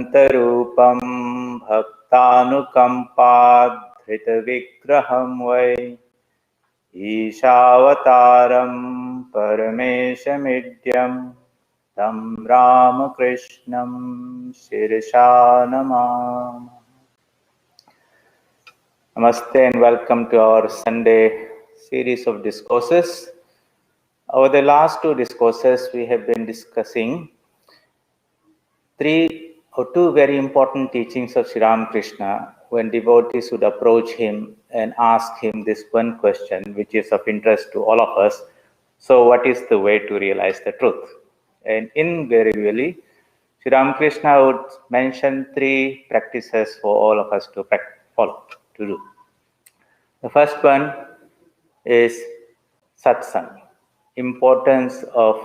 Antarupam Bhaktanukampad Vigraham Vai Ishavataram Parameshamidyam Tam Ramakrishnam Shirsha Namam. Namaste and welcome to our Sunday series of discourses. Over the last two discourses, we have been discussing two very important teachings of Sri Ramakrishna when devotees would approach him and ask him this one question, which is of interest to all of us. So, what is the way to realize the truth? And invariably, Sri Ramakrishna would mention three practices for all of us to follow, to do. The first one is satsang, importance of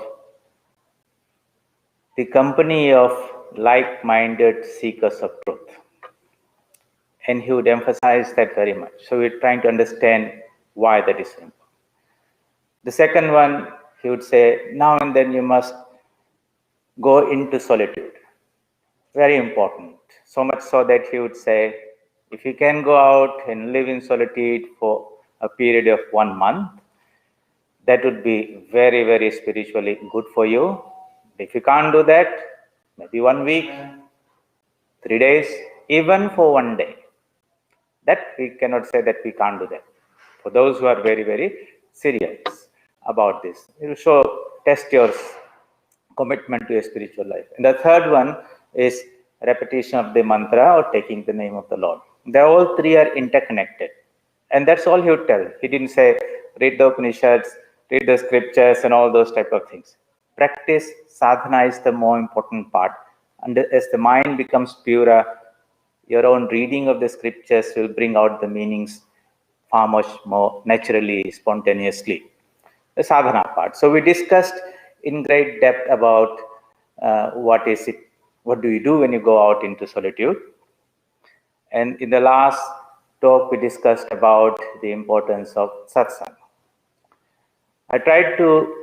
the company of like-minded seekers of truth. And he would emphasize that very much. So we're trying to understand why that is important. The second one, he would say, now and then you must go into solitude. Very important. So much so that he would say, if you can go out and live in solitude for a period of 1 month, that would be very, very spiritually good for you. If you can't do that, maybe 1 week, 3 days, even for 1 day. That we cannot say that we can't do that. For those who are very, very serious about this, it will show, test your commitment to a spiritual life. And the third one is repetition of the mantra or taking the name of the Lord. They all three are interconnected. And that's all he would tell. He didn't say, read the Upanishads, read the scriptures and all those type of things. Practice, sadhana is the more important part. And as the mind becomes purer, your own reading of the scriptures will bring out the meanings far much more naturally, spontaneously. The sadhana part. So we discussed in great depth about what do you do when you go out into solitude. And in the last talk, we discussed about the importance of satsang. I tried to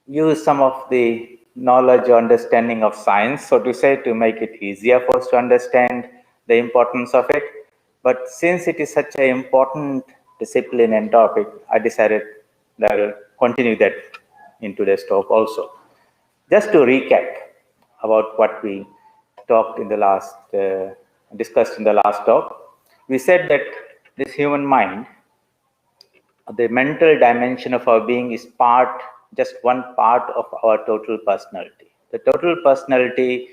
use some of the knowledge or understanding of science, so to say, to make it easier for us to understand the importance of it. But since it is such an important discipline and topic, I decided that I will continue that in today's talk also. Just to recap about what we talked in the last, discussed in the last talk, we said that this human mind, the mental dimension of our being, is just one part of our total personality. The total personality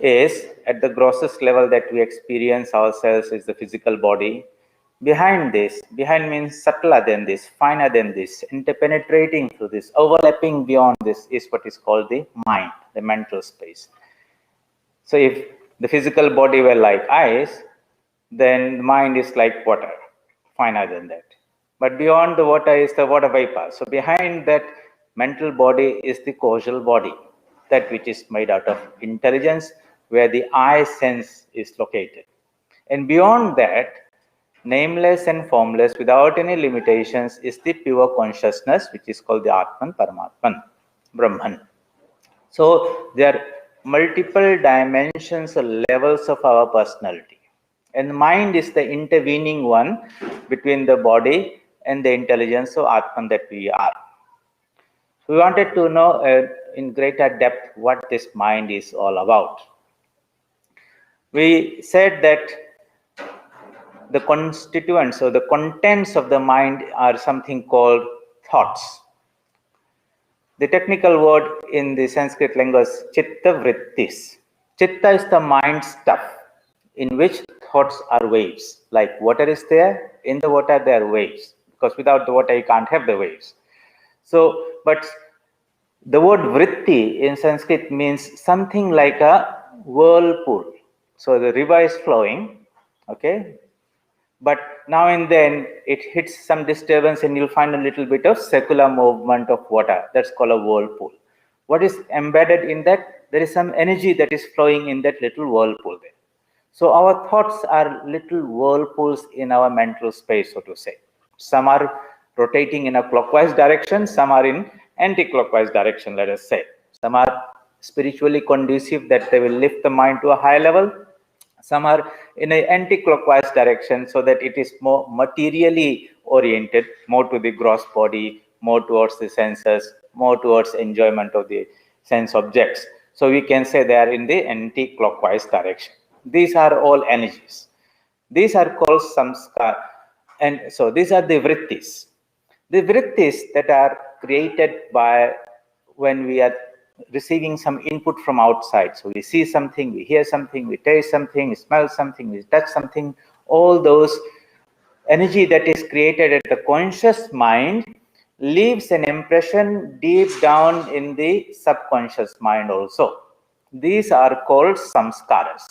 is, at the grossest level that we experience ourselves, is the physical body. Behind means subtler than this, finer than this, interpenetrating through this, overlapping beyond this, is what is called the mind, the mental space. So if the physical body were like ice, then the mind is like water, finer than that. But beyond the water is the water vapor. So behind that mental body is the causal body, that which is made out of intelligence, where the I sense is located. And beyond that, nameless and formless, without any limitations, is the pure consciousness, which is called the Atman, Paramatman, Brahman. So there are multiple dimensions or levels of our personality. And mind is the intervening one between the body and the intelligence of Atman that we are. So we wanted to know in greater depth what this mind is all about. We said that the constituents or the contents of the mind are something called thoughts. The technical word in the Sanskrit language is chitta vrittis. Chitta is the mind stuff in which thoughts are waves. Like water is there, in the water there are waves. Because without the water you can't have the waves. So, but the word vritti in Sanskrit means something like a whirlpool. So the river is flowing, okay? But now and then it hits some disturbance and you'll find a little bit of circular movement of water. That's called a whirlpool. What is embedded in that? There is some energy that is flowing in that little whirlpool there. So our thoughts are little whirlpools in our mental space, so to say. Some are rotating in a clockwise direction, some are in anti-clockwise direction, let us say. Some are spiritually conducive, that they will lift the mind to a higher level. Some are in an anti-clockwise direction, so that it is more materially oriented, more to the gross body, more towards the senses, more towards enjoyment of the sense objects. So we can say they are in the anti-clockwise direction. These are all energies. These are called samskar. And so these are the vrittis. The vrittis that are created by when we are receiving some input from outside. So we see something, we hear something, we taste something, we smell something, we touch something. All those energy that is created at the conscious mind leaves an impression deep down in the subconscious mind also. These are called samskaras.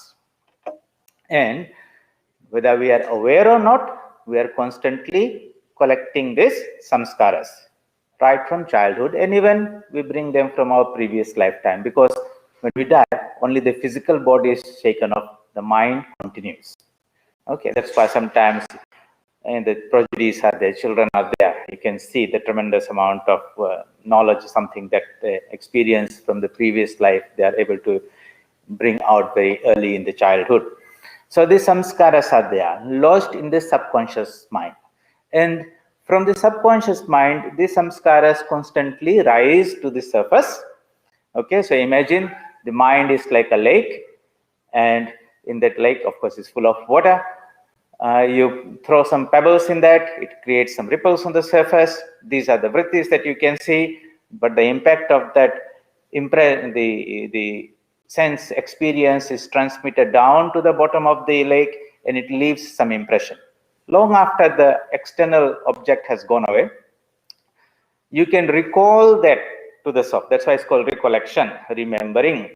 And whether we are aware or not, we are constantly collecting these samskaras right from childhood, and even we bring them from our previous lifetime, because when we die, only the physical body is shaken off, the mind continues. Okay, that's why sometimes and the prodigies are there, children are there, you can see the tremendous amount of knowledge, something that they experience from the previous life, they are able to bring out very early in the childhood. So these samskaras are there, lodged in the subconscious mind. And from the subconscious mind, these samskaras constantly rise to the surface. Okay, so imagine the mind is like a lake, and in that lake, of course, is full of water. You throw some pebbles in that, it creates some ripples on the surface. These are the vrittis that you can see, but the impact of that the sense experience is transmitted down to the bottom of the lake, and it leaves some impression. Long after the external object has gone away, you can recall that to the self. That's why it's called recollection, remembering.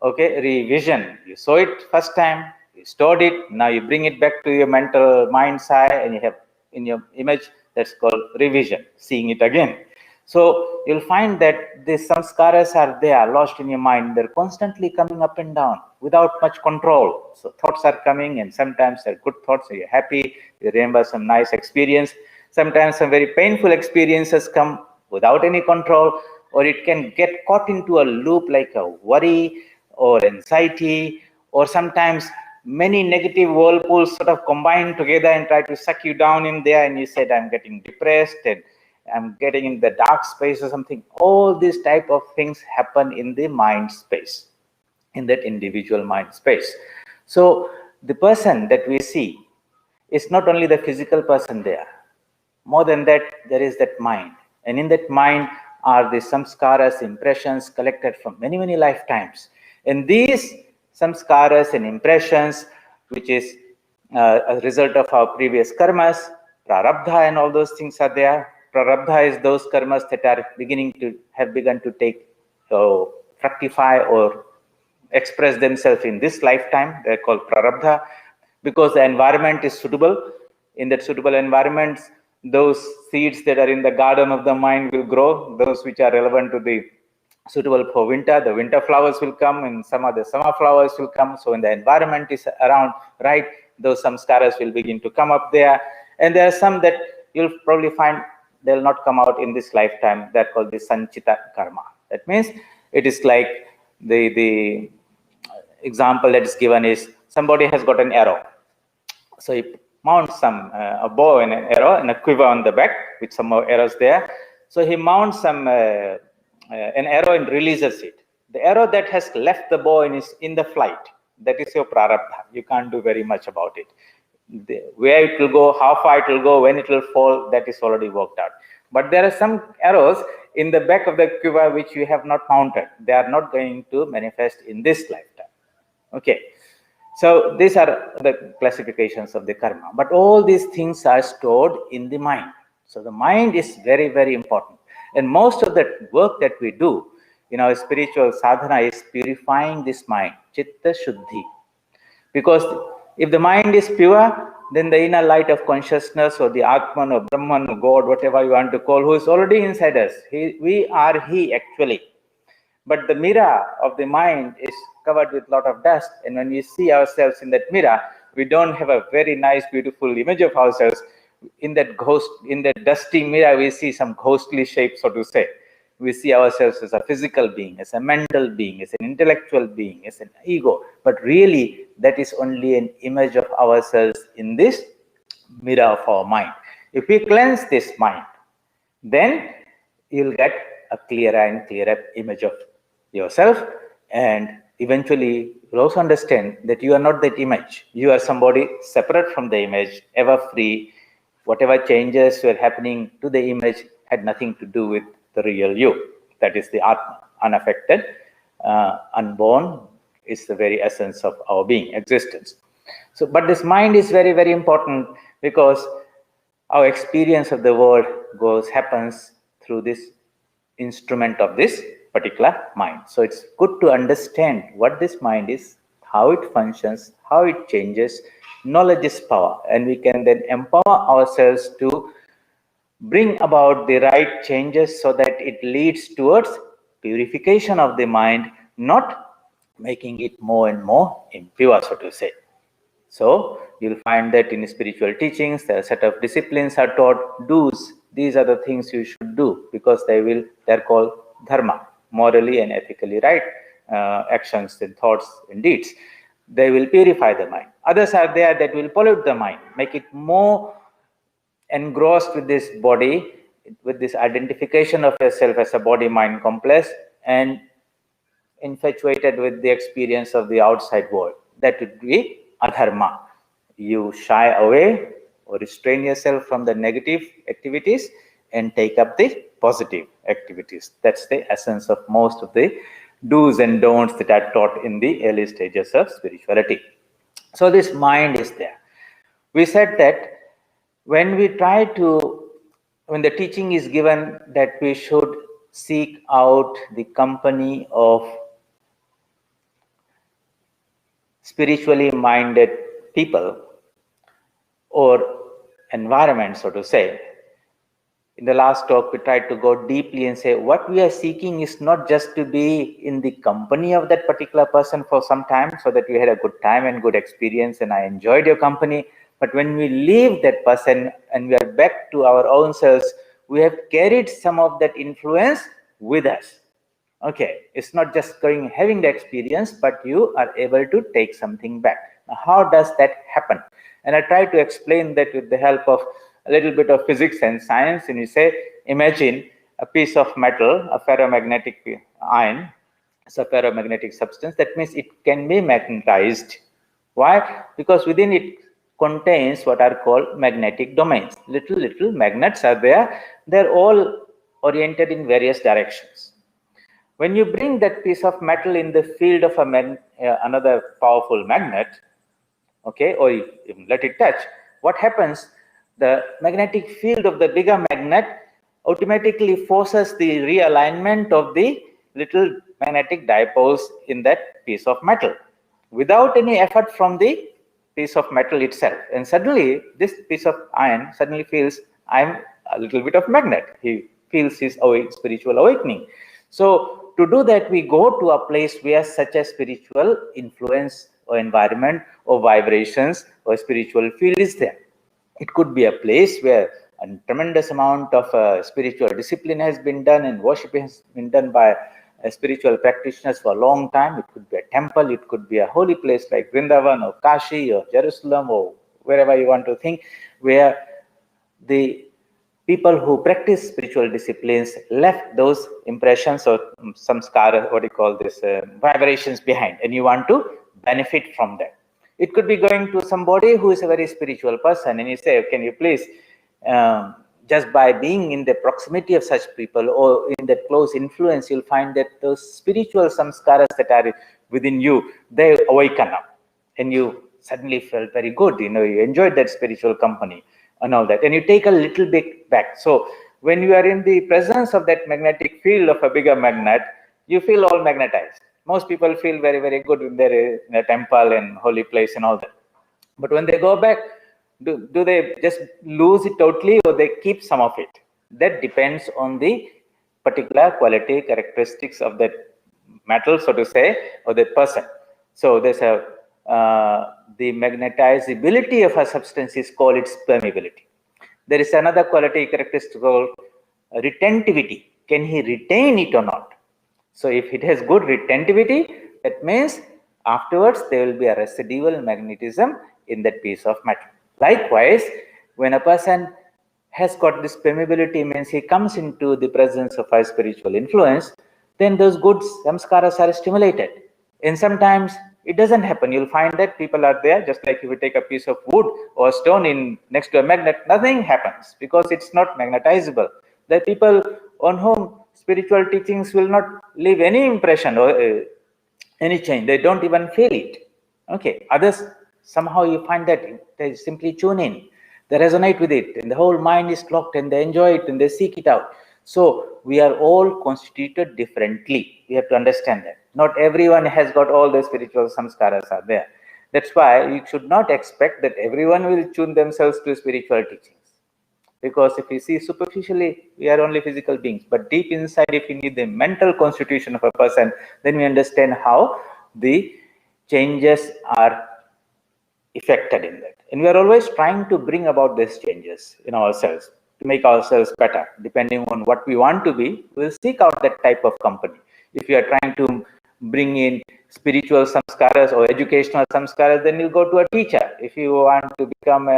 Okay, revision. You saw it first time, you stored it, now you bring it back to your mental mind's eye, and you have in your image, that's called revision, seeing it again. So you'll find that the samskaras are there, lodged in your mind. They're constantly coming up and down without much control. So thoughts are coming, and sometimes they're good thoughts, so you're happy, you remember some nice experience. Sometimes some very painful experiences come without any control, or it can get caught into a loop like a worry or anxiety, or sometimes many negative whirlpools sort of combine together and try to suck you down in there, and you said, I'm getting depressed and I'm getting in the dark space or something. All these type of things happen in the mind space, in that individual mind space. So the person that we see is not only the physical person there. More than that, there is that mind. And in that mind are the samskaras, impressions collected from many, many lifetimes. And these samskaras and impressions, which is a result of our previous karmas, prarabdha and all those things are there. Prarabdha is those karmas that are begun to take, fructify or express themselves in this lifetime. They're called prarabdha, because the environment is suitable. In that suitable environment, those seeds that are in the garden of the mind will grow. Those which are relevant to the suitable for winter, the winter flowers will come, and some of the summer flowers will come. So when the environment is around right, those samskaras will begin to come up there. And there are some that you'll probably find they'll not come out in this lifetime. They're called the sanchita karma. That means it is like the example that is given is somebody has got an arrow. So he mounts some a bow and an arrow and a quiver on the back with some more arrows there. So he mounts some an arrow and releases it. The arrow that has left the bow and is in the flight, that is your prarabdha. You can't do very much about it. Where it will go, how far it will go, when it will fall, that is already worked out. But there are some arrows in the back of the quiver which you have not mounted. They are not going to manifest in this lifetime. Okay. So these are the classifications of the karma. But all these things are stored in the mind. So the mind is very, very important. And most of the work that we do in our spiritual sadhana is purifying this mind, chitta shuddhi. Because if the mind is pure, then the inner light of consciousness or the Atman or Brahman or God, whatever you want to call, who is already inside us, we are He actually. But the mirror of the mind is covered with a lot of dust. And when we see ourselves in that mirror, we don't have a very nice, beautiful image of ourselves. In that dusty mirror, we see some ghostly shape, so to say. We see ourselves as a physical being, as a mental being, as an intellectual being, as an ego. But really, that is only an image of ourselves in this mirror of our mind. If we cleanse this mind, then you'll get a clearer and clearer image of yourself, and eventually you'll also understand that you are not that image. You are somebody separate from the image, ever free. Whatever changes were happening to the image had nothing to do with the real you. That is the Atma, unaffected, unborn, is the very essence of our being, existence. So, but this mind is very, very important, because our experience of the world happens through this instrument of this particular mind. So it's good to understand what this mind is, how it functions, how it changes. Knowledge is power, and we can then empower ourselves to bring about the right changes so that it leads towards purification of the mind, not making it more and more impure, so to say. So you'll find that in spiritual teachings, there are a set of disciplines are taught, do's. These are the things you should do, because they're called dharma, morally and ethically right actions and thoughts and deeds. They will purify the mind. Others are there that will pollute the mind, make it more engrossed with this body, with this identification of yourself as a body-mind complex, and infatuated with the experience of the outside world. That would be adharma. You shy away or restrain yourself from the negative activities and take up the positive activities. That's the essence of most of the do's and don'ts that are taught in the early stages of spirituality. So this mind is there. We said that when the teaching is given that we should seek out the company of spiritually minded people or environment, so to say. In the last talk, we tried to go deeply and say what we are seeking is not just to be in the company of that particular person for some time so that we had a good time and good experience and I enjoyed your company. But when we leave that person and we are back to our own selves, we have carried some of that influence with us. Okay, it's not just having the experience, but you are able to take something back. Now, how does that happen? And I try to explain that with the help of a little bit of physics and science. And you say, imagine a piece of metal, a ferromagnetic iron. It's a ferromagnetic substance. That means it can be magnetized. Why? Because within it contains what are called magnetic domains. Little magnets are there. They're all oriented in various directions. When you bring that piece of metal in the field of another powerful magnet, okay, or you let it touch, what happens? The magnetic field of the bigger magnet automatically forces the realignment of the little magnetic dipoles in that piece of metal without any effort from the piece of metal itself. And suddenly, this piece of iron suddenly feels, I'm a little bit of magnet. He feels his spiritual awakening. So to do that, we go to a place where such a spiritual influence or environment or vibrations or spiritual field is there. It could be a place where a tremendous amount of spiritual discipline has been done and worship has been done by spiritual practitioners for a long time. It could be a temple, it could be a holy place like Vrindavan or Kashi or Jerusalem or wherever you want to think, where the people who practice spiritual disciplines left those impressions or samskara, what do you call this, vibrations behind, and you want to benefit from that. It could be going to somebody who is a very spiritual person and you say, can you please, just by being in the proximity of such people or in that close influence, you'll find that those spiritual samskaras that are within you, they awaken up and you suddenly felt very good, you enjoyed that spiritual company and all that, and you take a little bit back. So when you are in the presence of that magnetic field of a bigger magnet, you feel all magnetized. Most people feel very, very good when they're in a temple and holy place and all that. But when they go back, do they just lose it totally or they keep some of it? That depends on the particular quality, characteristics of that metal, so to say, or that person. So there's the magnetizability of a substance is called its permeability. There is another quality characteristic called retentivity. can he retain it or not? So if it has good retentivity, that means afterwards there will be a residual magnetism in that piece of metal. Likewise, when a person has got this permeability, means he comes into the presence of a spiritual influence, then those good samskaras are stimulated. And sometimes it doesn't happen. You'll find that people are there, just like if you take a piece of wood or stone in next to a magnet, nothing happens because it's not magnetizable. The people on whom spiritual teachings will not leave any impression or any change. They don't even feel it. Okay. Others, somehow you find that they simply tune in. They resonate with it, and the whole mind is locked, and they enjoy it, and they seek it out. So we are all constituted differently. We have to understand that. Not everyone has got all the spiritual samskaras are there. That's why you should not expect that everyone will tune themselves to spiritual teachings. Because if you see superficially, we are only physical beings. But deep inside, if you need the mental constitution of a person, then we understand how the changes are effected in that. And we are always trying to bring about these changes in ourselves to make ourselves better. Depending on what we want to be, we'll seek out that type of company. If you are trying to bring in spiritual samskaras or educational samskaras, then you'll go to a teacher. If you want to become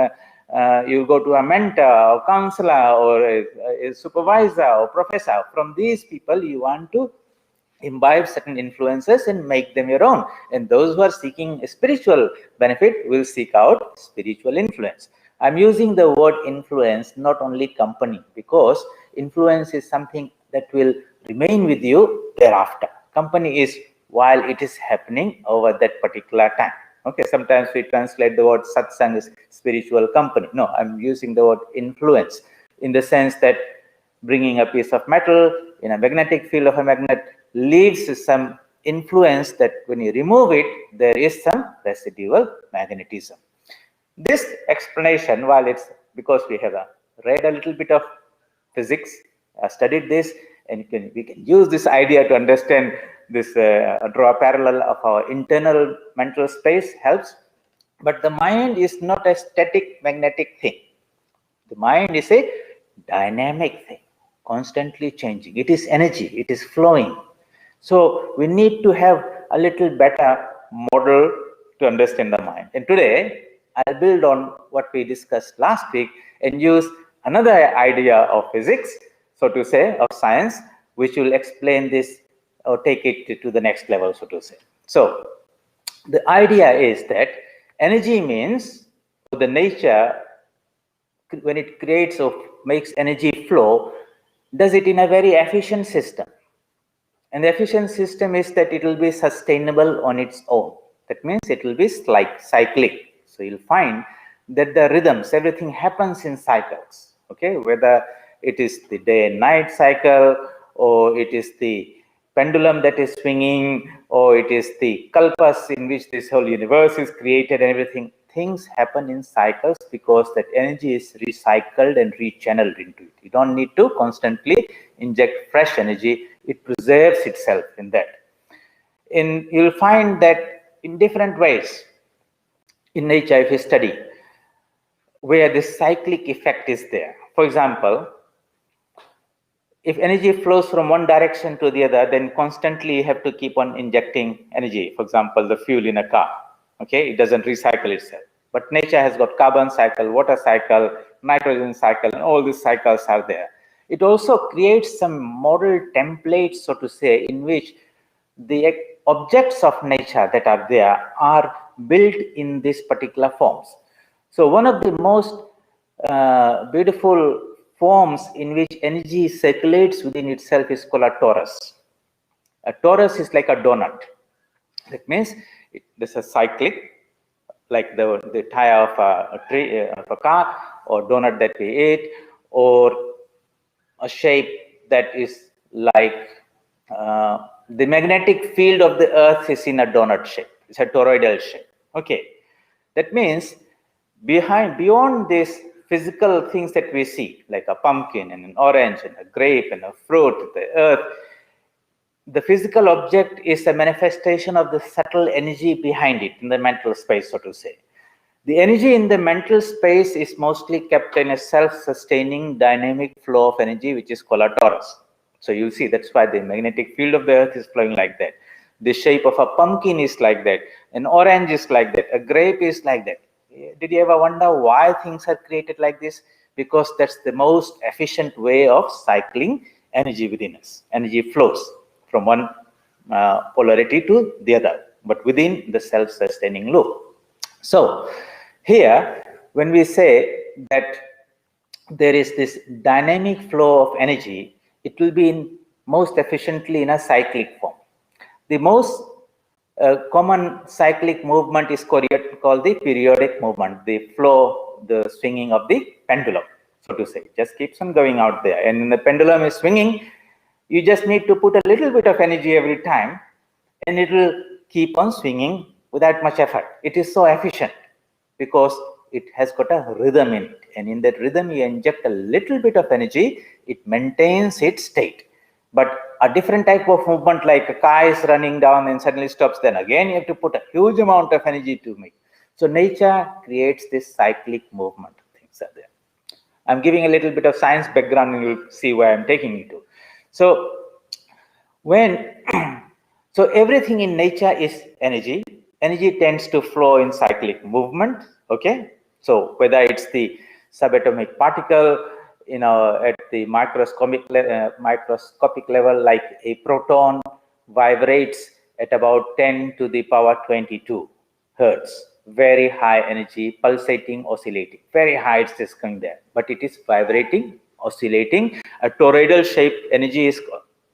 you'll go to a mentor or counselor or a supervisor or professor. From these people, you want to imbibe certain influences and make them your own. And those who are seeking a spiritual benefit will seek out spiritual influence. I'm using the word influence, not only company, because influence is something that will remain with you thereafter. Company is while it is happening over that particular time. Okay, sometimes we translate the word satsang as spiritual company. No, I'm using the word influence in the sense that bringing a piece of metal in a magnetic field of a magnet leaves some influence that when you remove it, there is some residual magnetism. This explanation, while it's because we have read a little bit of physics, studied this, and we can use this idea to understand this, draw a parallel of our internal mental space helps. But the mind is not a static magnetic thing. The mind is a dynamic thing, constantly changing. It is energy, it is flowing. So we need to have a little better model to understand the mind. And today, I'll build on what we discussed last week and use another idea of physics, so to say, of science, which will explain this or take it to the next level, so to say. So the idea is that energy means the nature, when it creates or makes energy flow, does it in a very efficient system. And the efficient system is that it will be sustainable on its own. That means it will be like cyclic. So you'll find that the rhythms, everything happens in cycles. Okay, whether it is the day and night cycle, or it is the pendulum that is swinging, or it is the kalpas in which this whole universe is created and everything. Things happen in cycles because that energy is recycled and rechanneled into it. You don't need to constantly inject fresh energy. It preserves itself in that. And you'll find that in different ways in nature, if you study, where this cyclic effect is there. For example, if energy flows from one direction to the other, then constantly you have to keep on injecting energy. For example, the fuel in a car. Okay, it doesn't recycle itself. But nature has got carbon cycle, water cycle, nitrogen cycle, and all these cycles are there. It also creates some model templates, so to say, in which the objects of nature that are there are built in these particular forms. So one of the most beautiful forms in which energy circulates within itself is called a torus. A torus is like a donut. That means this is cyclic, like the tire of a tree, of a car, or donut that we eat, or a shape that is like the magnetic field of the earth is in a donut shape. It's a toroidal shape. Okay, that means beyond these physical things that we see, like a pumpkin and an orange and a grape and a fruit, the earth, the physical object is a manifestation of the subtle energy behind it in the mental space, so to say. The energy in the mental space is mostly kept in a self-sustaining dynamic flow of energy, which is called a torus. So you see, that's why the magnetic field of the earth is flowing like that. The shape of a pumpkin is like that. An orange is like that. A grape is like that. Did you ever wonder why things are created like this? Because that's the most efficient way of cycling energy within us. Energy flows from one polarity to the other, but within the self-sustaining loop. So here, when we say that there is this dynamic flow of energy, it will be in most efficiently in a cyclic form. The most common cyclic movement is called the periodic movement, the flow, the swinging of the pendulum, so to say. Just keeps on going out there. And when the pendulum is swinging, you just need to put a little bit of energy every time, and it will keep on swinging without much effort. It is so efficient because it has got a rhythm in it. And in that rhythm, you inject a little bit of energy, it maintains its state. But a different type of movement, like a car is running down and suddenly stops, then again you have to put a huge amount of energy to make. So nature creates this cyclic movement. Things are there. I'm giving a little bit of science background and you'll see where I'm taking you to. So when so everything in nature is energy. Energy tends to flow in cyclic movement. Okay, so whether it's the subatomic particle, at the microscopic level, like a proton vibrates at about 10 to the power 22 hertz, very high energy, pulsating, oscillating, very high. It's just going there, but it is vibrating, oscillating. A toroidal shaped energy is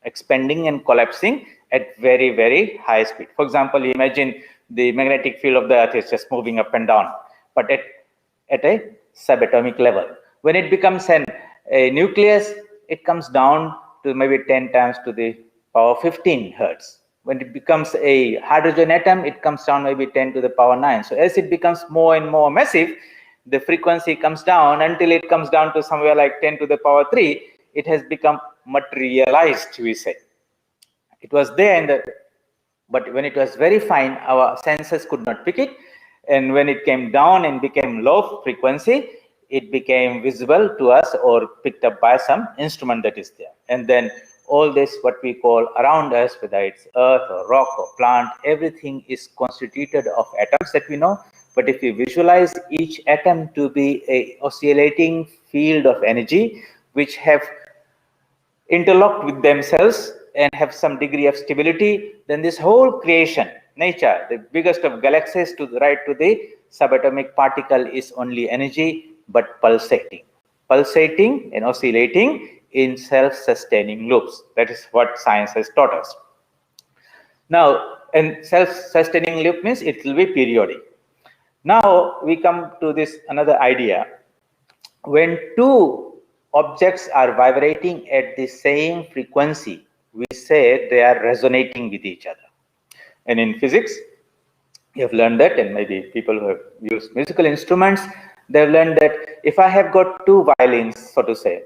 expanding and collapsing at very, very high speed. For example, imagine the magnetic field of the earth is just moving up and down, but at a subatomic level. When it becomes a nucleus, it comes down to maybe 10 times to the power 15 hertz. When it becomes a hydrogen atom, it comes down maybe 10 to the power 9. So as it becomes more and more massive, the frequency comes down until it comes down to somewhere like 10 to the power 3. It has become materialized, we say. It was there but when it was very fine, our senses could not pick it. And when it came down and became low frequency, it became visible to us or picked up by some instrument that is there. And then all this, what we call around us, whether it's earth or rock or plant, everything is constituted of atoms that we know. But if we visualize each atom to be a oscillating field of energy, which have interlocked with themselves and have some degree of stability, then this whole creation, nature, the biggest of galaxies to the right to the subatomic particle, is only energy, but pulsating and oscillating in self-sustaining loops. That is what science has taught us. Now, and self-sustaining loop means it will be periodic. Now we come to this another idea. When two objects are vibrating at the same frequency, we say they are resonating with each other. And in physics, you have learned that, and maybe people who have used musical instruments, they've learned that if I have got two violins, so to say,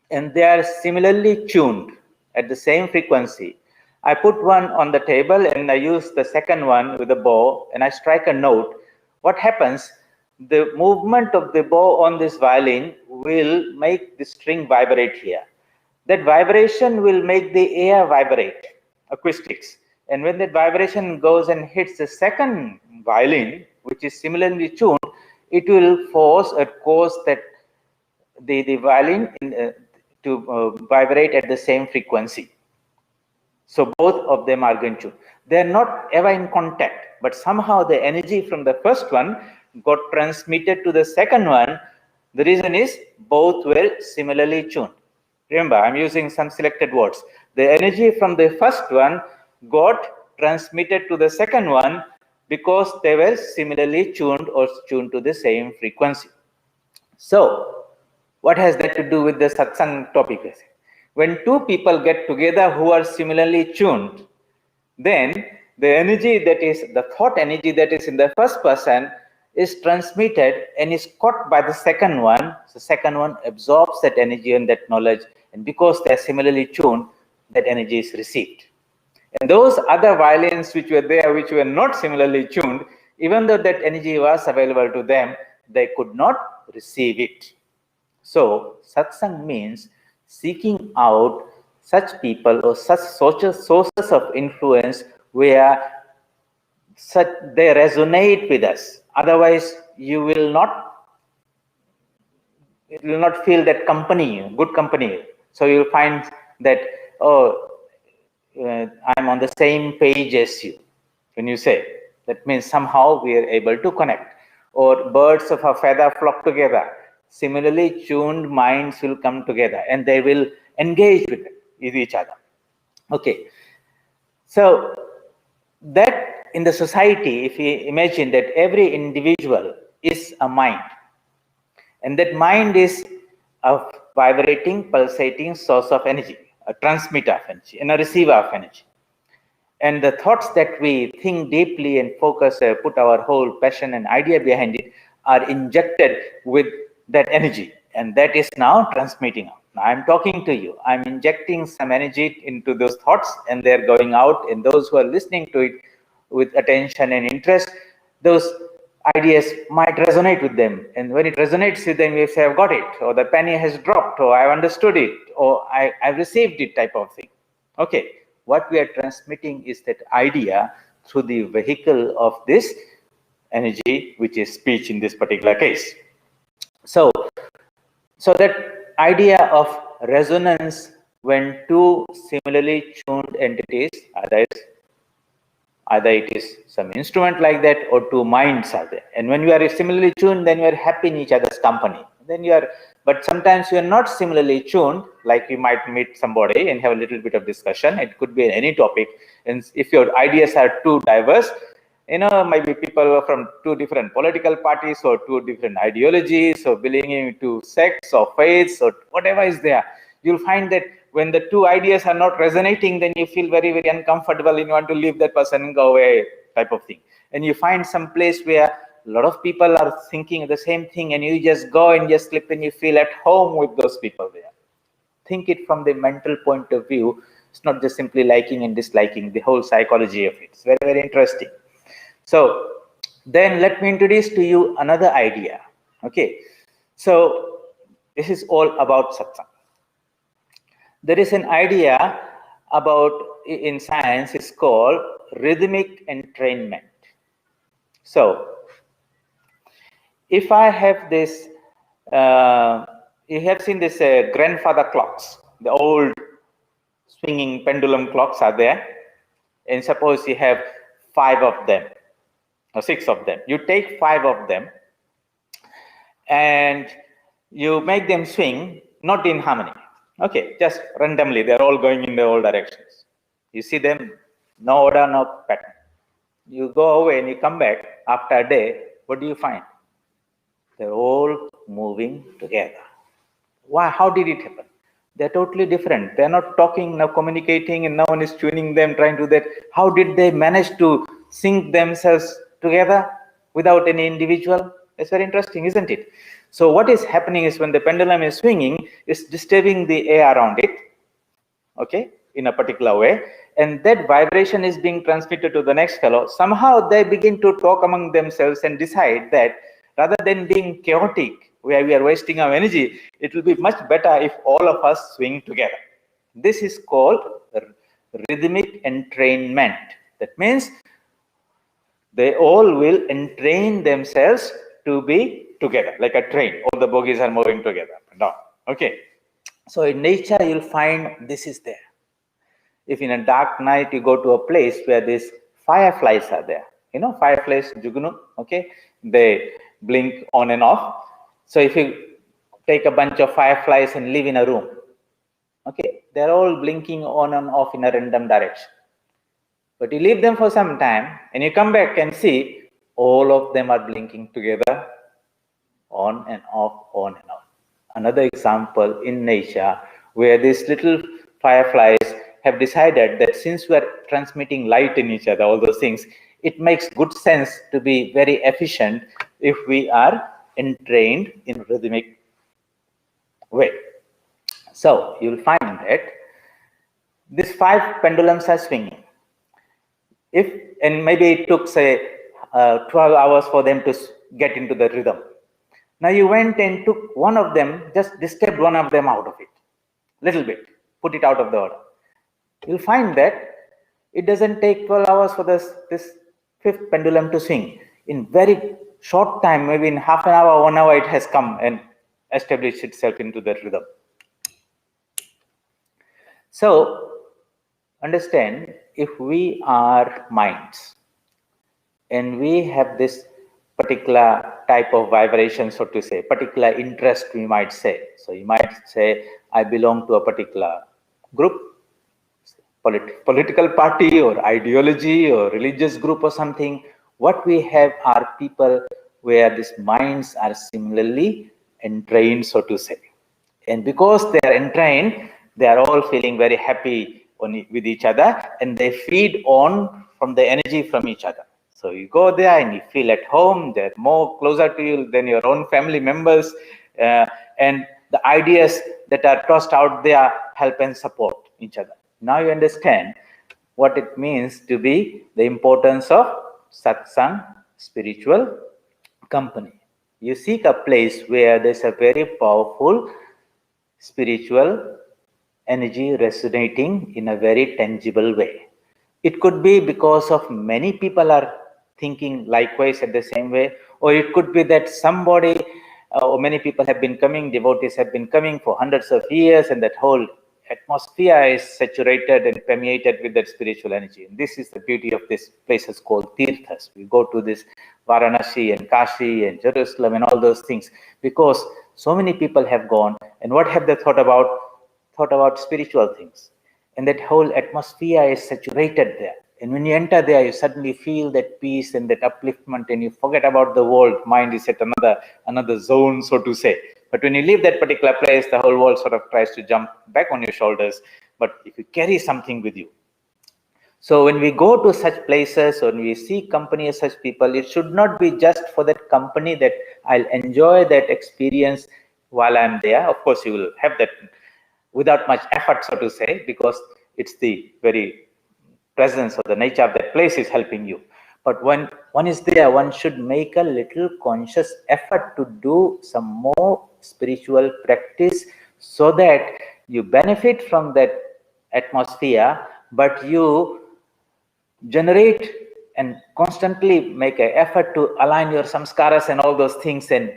and they are similarly tuned at the same frequency, I put one on the table and I use the second one with a bow and I strike a note. What happens? The movement of the bow on this violin will make the string vibrate here. That vibration will make the air vibrate, acoustics. And when that vibration goes and hits the second violin, which is similarly tuned, it will force or cause that the violin to vibrate at the same frequency. So both of them are going to. They are not ever in contact, but somehow the energy from the first one got transmitted to the second one. The reason is both were similarly tuned. Remember, I'm using some selected words. The energy from the first one got transmitted to the second one because they were similarly tuned or tuned to the same frequency. So, what has that to do with the satsang topic? When two people get together who are similarly tuned, then the energy that is, the thought energy that is in the first person is transmitted and is caught by the second one. The second one absorbs that energy and that knowledge, and because they are similarly tuned, that energy is received. And those other violins which were there, which were not similarly tuned, even though that energy was available to them, they could not receive it. So, satsang means seeking out such people or such social sources of influence where such they resonate with us. Otherwise, you will not feel that company, good company. So you'll find that, oh, I'm on the same page as you. When you say, that means somehow we are able to connect. Or birds of a feather flock together. Similarly, tuned minds will come together and they will engage with each other. Okay. So that in the society, if we imagine that every individual is a mind, and that mind is a vibrating, pulsating source of energy, a transmitter of energy, and a receiver of energy. And the thoughts that we think deeply and focus, put our whole passion and idea behind it, are injected with that energy. And that is now transmitting out. Now I'm talking to you. I'm injecting some energy into those thoughts, and they're going out. And those who are listening to it with attention and interest, those ideas might resonate with them. And when it resonates with them, you say, I've got it, or the penny has dropped, or I've understood it, or I've received it, type of thing. Okay. What we are transmitting is that idea through the vehicle of this energy, which is speech in this particular case. So that idea of resonance when two similarly tuned entities, either it is some instrument like that or two minds are there. And when you are similarly tuned, then you are happy in each other's company. Then you are, but sometimes you are not similarly tuned, like you might meet somebody and have a little bit of discussion. It could be any topic. And if your ideas are too diverse, maybe people from two different political parties or two different ideologies or belonging to sects or faiths or whatever is there, you'll find that when the two ideas are not resonating, then you feel very, very uncomfortable and you want to leave that person and go away, type of thing. And you find some place where a lot of people are thinking the same thing, and you just go and just slip and you feel at home with those people there. Think it from the mental point of view. It's not just simply liking and disliking, the whole psychology of it. It's very, very interesting. So then let me introduce to you another idea. Okay. So this is all about satsang. There is an idea about, in science, it's called rhythmic entrainment. So if I have this, you have seen this grandfather clocks, the old swinging pendulum clocks are there, and suppose you have 5 of them or 6 of them. You take 5 of them and you make them swing, not in harmony. Okay, just randomly, they're all going in the all directions. You see them, no order, no pattern. You go away and you come back after a day, what do you find? They're all moving together. Why? How did it happen? They're totally different. They're not talking, now communicating, and no one is tuning them, trying to do that. How did they manage to sync themselves together without any individual? It's very interesting, isn't it? So what is happening is when the pendulum is swinging, it's disturbing the air around it, okay, in a particular way, and that vibration is being transmitted to the next fellow. Somehow they begin to talk among themselves and decide that rather than being chaotic, where we are wasting our energy, it will be much better if all of us swing together. This is called rhythmic entrainment. That means they all will entrain themselves to be together, like a train. All the bogies are moving together. No. Okay. So in nature, you'll find this is there. If in a dark night you go to a place where these fireflies are there, fireflies, jugunu, okay, they blink on and off. So if you take a bunch of fireflies and live in a room, okay, they're all blinking on and off in a random direction. But you leave them for some time and you come back and see all of them are blinking together, on and off, on and off. Another example in nature where these little fireflies have decided that since we are transmitting light in each other, all those things, it makes good sense to be very efficient if we are entrained in a rhythmic way. So you'll find that these 5 pendulums are swinging. And maybe it took, say, 12 hours for them to get into the rhythm. Now you went and took one of them, just disturbed one of them out of it, little bit. put it out of the order. You'll find that it doesn't take 12 hours for this fifth pendulum to swing. In very short time, maybe in half an hour, 1 hour, it has come and established itself into that rhythm. So, understand, if we are minds and we have this particular type of vibration, so to say, particular interest, we might say. So, you might say, I belong to a particular group, political party or ideology or religious group or something. What we have are people where these minds are similarly entrained, so to say. And because they are entrained, they are all feeling very happy with each other, and they feed on from the energy from each other. So you go there and you feel at home, they're more closer to you than your own family members, and the ideas that are tossed out there help and support each other. Now you understand what it means to be the importance of satsang, spiritual company. You seek a place where there's a very powerful spiritual energy resonating in a very tangible way. It could be because of many people are thinking likewise at the same way, or it could be that somebody or many people have been coming, devotees have been coming for hundreds of years, and that whole atmosphere is saturated and permeated with that spiritual energy. And this is the beauty of these places called tirthas. We go to this Varanasi and Kashi and Jerusalem and all those things because so many people have gone, and what have they thought about? Thought about spiritual things. And that whole atmosphere is saturated there. And when you enter there, you suddenly feel that peace and that upliftment, and you forget about the world. Mind is at another zone, so to say. But when you leave that particular place, the whole world sort of tries to jump back on your shoulders. But if you carry something with you. So when we go to such places, or when we see company of such people, it should not be just for that company that I'll enjoy that experience while I'm there. Of course, you will have that without much effort, so to say, because it's the very presence or the nature of that place is helping you. But when one is there, one should make a little conscious effort to do some more spiritual practice so that you benefit from that atmosphere, but you generate and constantly make an effort to align your samskaras and all those things and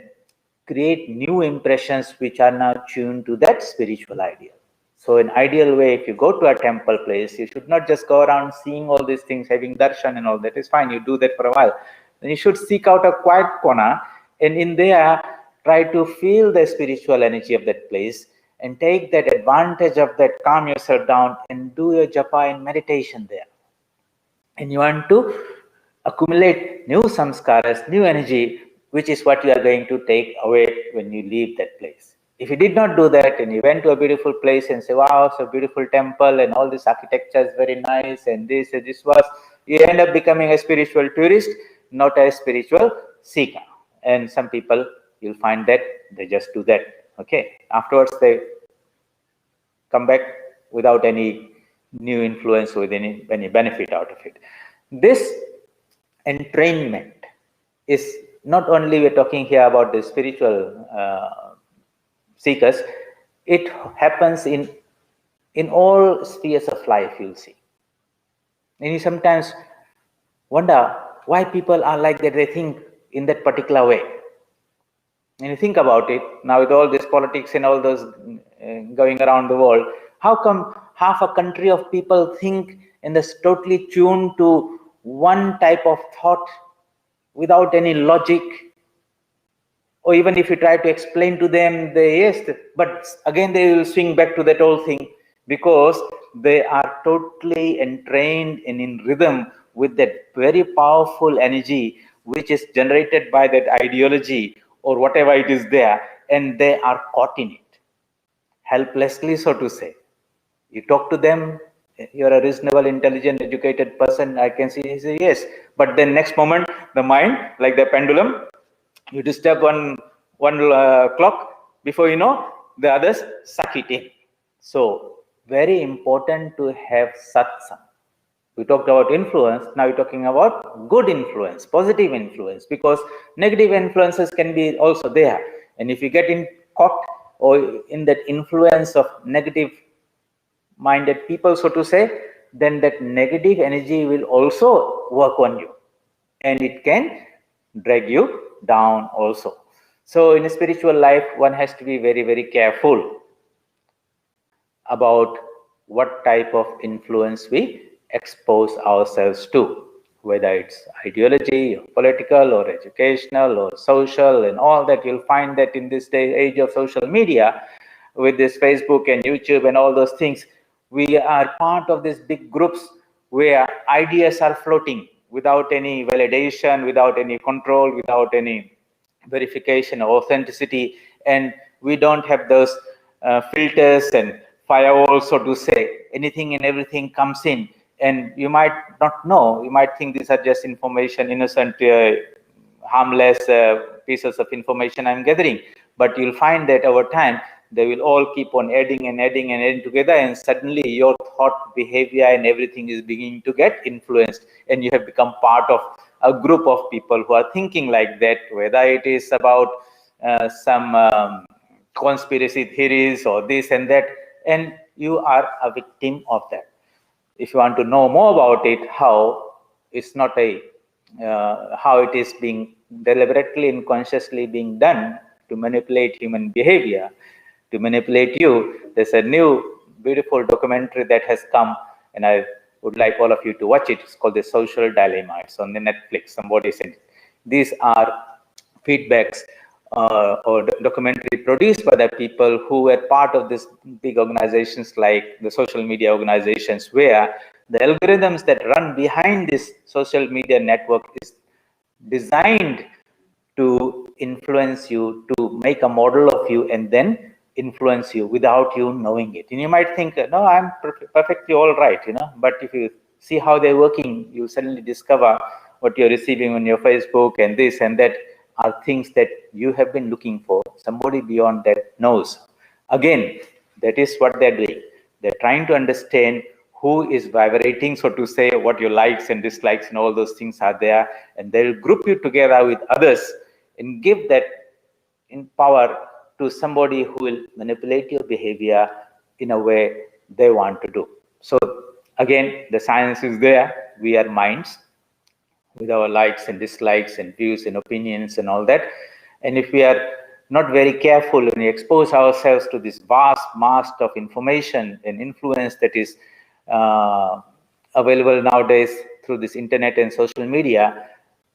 create new impressions which are now tuned to that spiritual ideal. So in ideal way, if you go to a temple place, you should not just go around seeing all these things, having darshan and all that is fine. You do that for a while. Then you should seek out a quiet corner, and in there, try to feel the spiritual energy of that place and take that advantage of that, calm yourself down and do your japa and meditation there. And you want to accumulate new samskaras, new energy, which is what you are going to take away when you leave that place. If you did not do that and you went to a beautiful place and say, wow, it's a beautiful temple and all this architecture is very nice and this was, you end up becoming a spiritual tourist, not a spiritual seeker. And some people, you'll find that they just do that. Okay. Afterwards, they come back without any new influence, with any benefit out of it. This entrainment is not only we're talking here about the spiritual seekers, it happens in all spheres of life, you'll see. And you sometimes wonder why people are like that, they think in that particular way. And you think about it, now with all this politics and all those going around the world, how come half a country of people think and they're totally tuned to one type of thought without any logic? Or even if you try to explain to them, but again they will swing back to that old thing because they are totally entrained and in rhythm with that very powerful energy which is generated by that ideology or whatever it is there, and they are caught in it, helplessly, so to say. You talk to them, you're a reasonable, intelligent, educated person, I can see, he says yes. But then next moment, the mind, like the pendulum, you disturb one clock, before you know, the others suck it in. So, very important to have satsang. We talked about influence, now we're talking about good influence, positive influence, because negative influences can be also there. And if you get caught or in that influence of negative minded people, so to say, then that negative energy will also work on you, and it can drag you down also. So in a spiritual life, one has to be very, very careful about what type of influence we expose ourselves to, whether it's ideology or political or educational or social and all that. You'll find that in this day age of social media, with this Facebook and YouTube and all those things, we are part of these big groups where ideas are floating without any validation, without any control, without any verification or authenticity, and we don't have those filters and firewalls, so to say. Anything and everything comes in, and you might not know, you might think these are just information, innocent, harmless pieces of information I'm gathering, but you'll find that over time they will all keep on adding and adding and adding together, and suddenly your thought, behavior and everything is beginning to get influenced, and you have become part of a group of people who are thinking like that, whether it is about some conspiracy theories or this and that, and you are a victim of that. If you want to know more about it, how it's not a how it is being deliberately and consciously being done to manipulate human behavior, to manipulate you, there's a new beautiful documentary that has come, and I would like all of you to watch it. It's called The Social Dilemma. It's on the Netflix. Somebody sent it. These are feedbacks or documentary produced by the people who were part of these big organizations like the social media organizations, where the algorithms that run behind this social media network is designed to influence you, to make a model of you and then influence you without you knowing it. And you might think, no, I'm perfectly all right, but if you see how they're working, you suddenly discover what you're receiving on your Facebook and this and that are things that you have been looking for. Somebody beyond that knows. Again, that is what they're doing. They're trying to understand who is vibrating, so to say, what your likes and dislikes and all those things are there, and they'll group you together with others and give that in power to somebody who will manipulate your behavior in a way they want to do. So again, the science is there. We are minds with our likes and dislikes and views and opinions and all that. And if we are not very careful and we expose ourselves to this vast mass of information and influence that is available nowadays through this internet and social media,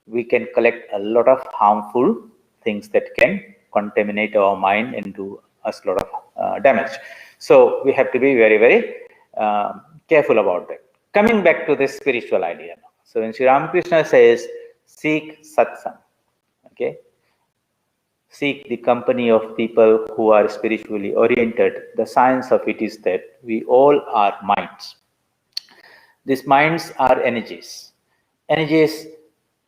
we can collect a lot of harmful things that can contaminate our mind and do us a lot of damage. So we have to be very, very careful about that. Coming back to this spiritual idea. So when Sri Ramakrishna says, seek satsang, okay, seek the company of people who are spiritually oriented, the science of it is that we all are minds. These minds are energies. Energies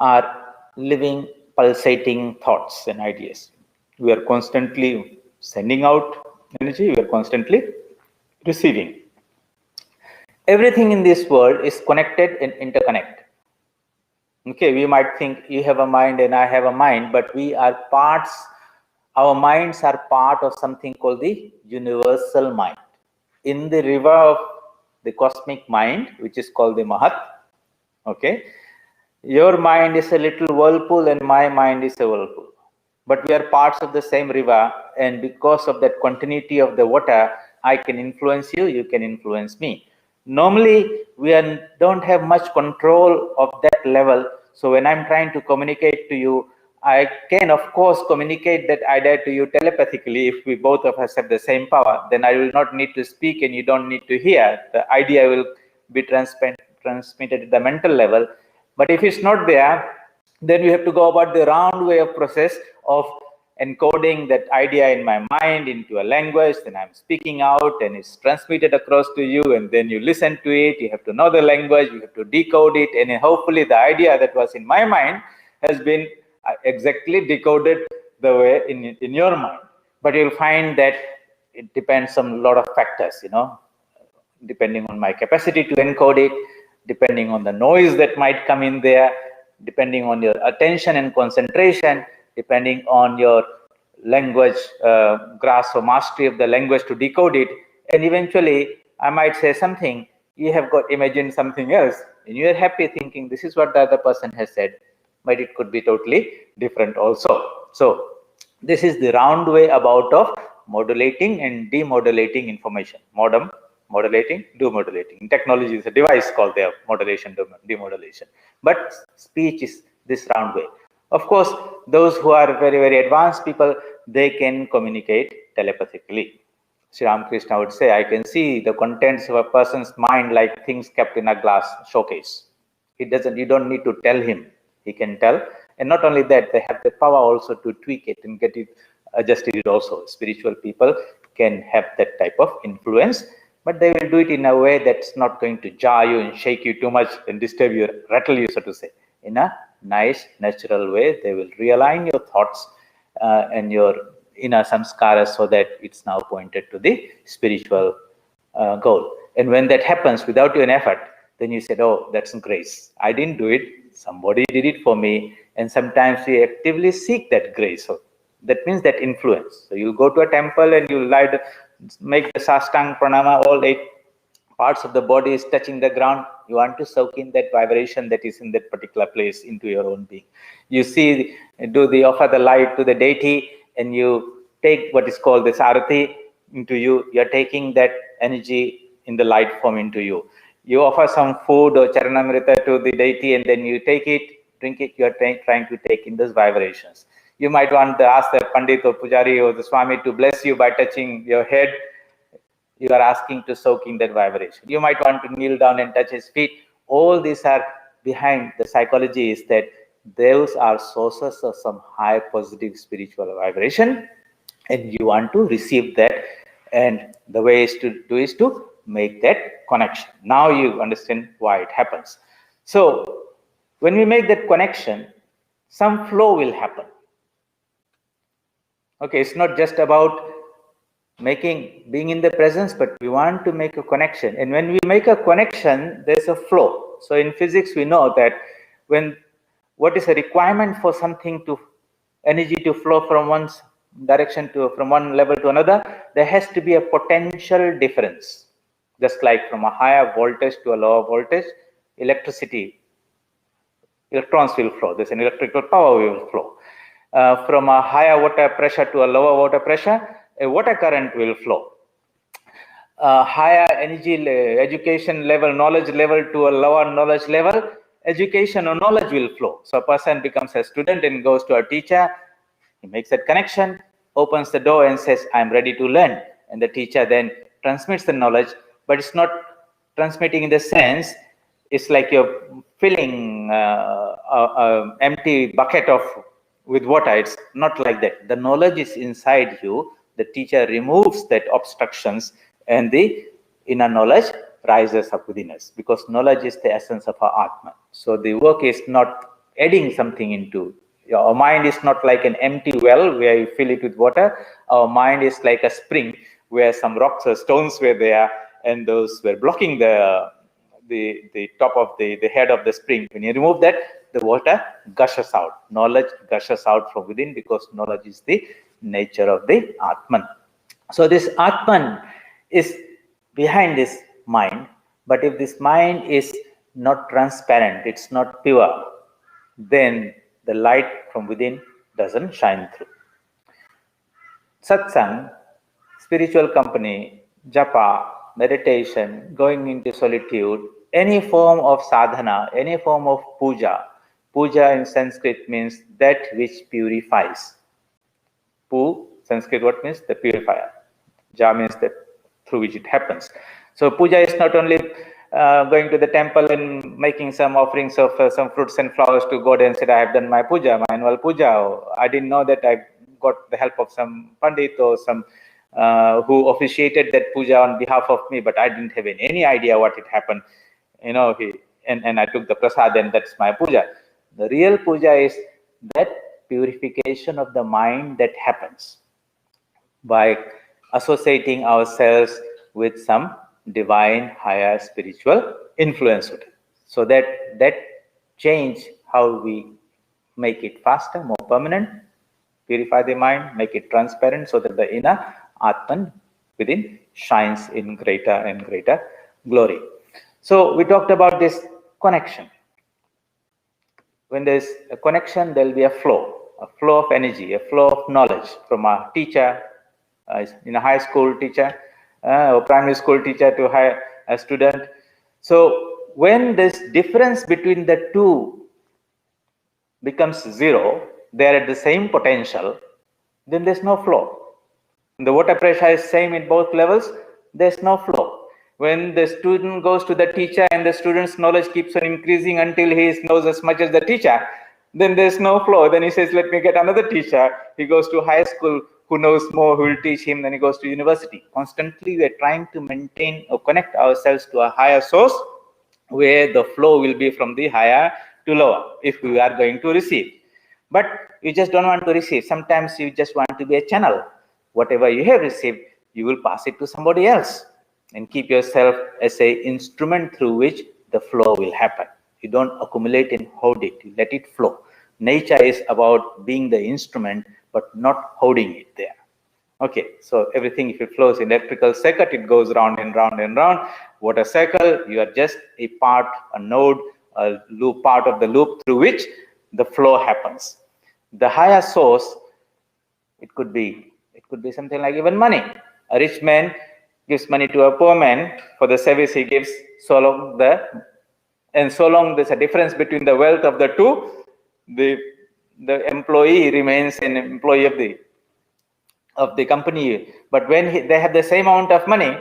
are living, pulsating thoughts and ideas. We are constantly sending out energy, we are constantly receiving. Everything in this world is connected and interconnected. Okay, we might think you have a mind and I have a mind, but we are parts, our minds are part of something called the universal mind. In the river of the cosmic mind, which is called the Mahat, okay, your mind is a little whirlpool and my mind is a whirlpool. But we are parts of the same river, and because of that continuity of the water, I can influence you, you can influence me. Normally, we don't have much control of that level. So when I'm trying to communicate to you, I can, of course, communicate that idea to you telepathically. If we both of us have the same power, then I will not need to speak and you don't need to hear. The idea will be transmitted at the mental level. But if it's not there, then we have to go about the round way of process of encoding that idea in my mind into a language. Then I'm speaking out and it's transmitted across to you, and then you listen to it. You have to know the language, you have to decode it, and hopefully the idea that was in my mind has been exactly decoded the way in your mind. But you'll find that it depends on a lot of factors, depending on my capacity to encode it, depending on the noise that might come in there, depending on your attention and concentration, depending on your language grasp or mastery of the language to decode it, and eventually I might say something, you have got imagined something else, and you are happy thinking this is what the other person has said, but it could be totally different also. So this is the round way about of modulating and demodulating information. Modulating, demodulating. In technology is a device called their modulation, demodulation. But speech is this round way. Of course, those who are very, very advanced people, they can communicate telepathically. Sri Ramakrishna would say, I can see the contents of a person's mind like things kept in a glass showcase. You don't need to tell him. He can tell. And not only that, they have the power also to tweak it and get it adjusted it also. Spiritual people can have that type of influence, but they will do it in a way that's not going to jar you and shake you too much and disturb you, rattle you, so to say. In a nice, natural way, they will realign your thoughts and your inner samskaras so that it's now pointed to the spiritual goal. And when that happens without your effort, then you said, oh, that's grace. I didn't do it. Somebody did it for me. And sometimes we actively seek that grace. So that means that influence. So you go to a temple and you make the sastang pranama, all 8 parts of the body is touching the ground. You want to soak in that vibration that is in that particular place into your own being. You see, offer the light to the deity, and you take what is called the sarati into you. You are taking that energy in the light form into you. You offer some food or charanamrita to the deity, and then you take it, drink it. You are trying to take in those vibrations. You might want to ask the Pandit or Pujari or the Swami to bless you by touching your head. You are asking to soak in that vibration. You might want to kneel down and touch his feet. All these are behind the psychology is that those are sources of some high positive spiritual vibration, and you want to receive that. And the way is to do is to make that connection. Now you understand why it happens. So when we make that connection, some flow will happen. Okay, it's not just about being in the presence, but we want to make a connection. And when we make a connection, there's a flow. So in physics, we know that what is a requirement for something energy to flow from one direction from one level to another, there has to be a potential difference. Just like from a higher voltage to a lower voltage, electrons will flow. There's an electrical power will flow. From a higher water pressure to a lower water pressure, a water current will flow. Higher energy education level, knowledge level to a lower knowledge level, education or knowledge will flow. So a person becomes a student and goes to a teacher. He makes that connection, opens the door and says, I'm ready to learn. And the teacher then transmits the knowledge, but it's not transmitting in the sense, it's like you're filling an empty bucket with water. It's not like that. The knowledge is inside you. The teacher removes that obstructions, and the inner knowledge rises up within us, because knowledge is the essence of our Atman. So the work is not adding something into. Our mind is not like an empty well where you fill it with water. Our mind is like a spring where some rocks or stones were there, and those were blocking the top of the head of the spring. When you remove that, the water gushes out. Knowledge gushes out from within, because knowledge is the nature of the Atman. So this Atman is behind this mind, but if this mind is not transparent, it's not pure, then the light from within doesn't shine through. Satsang, spiritual company, japa, meditation, going into solitude, any form of sadhana, any form of puja. Puja in Sanskrit means that which purifies. Pu, Sanskrit what means? The purifier. Ja means that through which it happens. So puja is not only going to the temple and making some offerings of some fruits and flowers to God and said, I have done my puja, my annual puja. Or, I didn't know that I got the help of some pandit or some who officiated that puja on behalf of me, but I didn't have any idea what had happened. And I took the prasad, and that's my puja. The real puja is that purification of the mind that happens by associating ourselves with some divine higher spiritual influence. So that change how we make it faster, more permanent, purify the mind, make it transparent, so that the inner Atman within shines in greater and greater glory. So we talked about this connection. When there's a connection, there'll be a flow of energy, a flow of knowledge from a teacher, in a high school teacher, or primary school teacher to a student. So when this difference between the two becomes zero, they're at the same potential, then there's no flow. The water pressure is same in both levels, there's no flow. When the student goes to the teacher and the student's knowledge keeps on increasing until he knows as much as the teacher, then there's no flow. Then he says, let me get another teacher. He goes to high school who knows more, who will teach him. Then he goes to university. Constantly we're trying to maintain or connect ourselves to a higher source where the flow will be from the higher to lower if we are going to receive. But you just don't want to receive. Sometimes you just want to be a channel. Whatever you have received, you will pass it to somebody else and keep yourself as an instrument through which the flow will happen. You don't accumulate and hold it. You let it flow. Nature is about being the instrument, but not holding it there. Okay, so everything, if it flows in electrical circuit, it goes round and round and round. Water cycle, you are just a part, a node, a loop, part of the loop through which the flow happens. The higher source, it could be something like even money. A rich man gives money to a poor man for the service he gives, so long there's a difference between the wealth of the two, the employee remains an employee of the company. But when they have the same amount of money,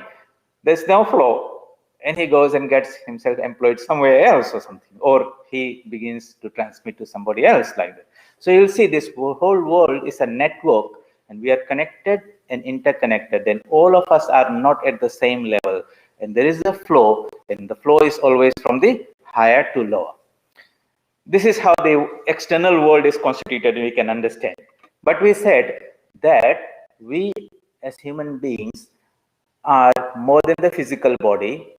there's no flow, and he goes and gets himself employed somewhere else or something, or he begins to transmit to somebody else like that. So you'll see this whole world is a network, and we are connected and interconnected. Then all of us are not at the same level, and there is a flow, and the flow is always from the higher to lower. This is how the external world is constituted, we can understand. But we said that we as human beings are more than the physical body,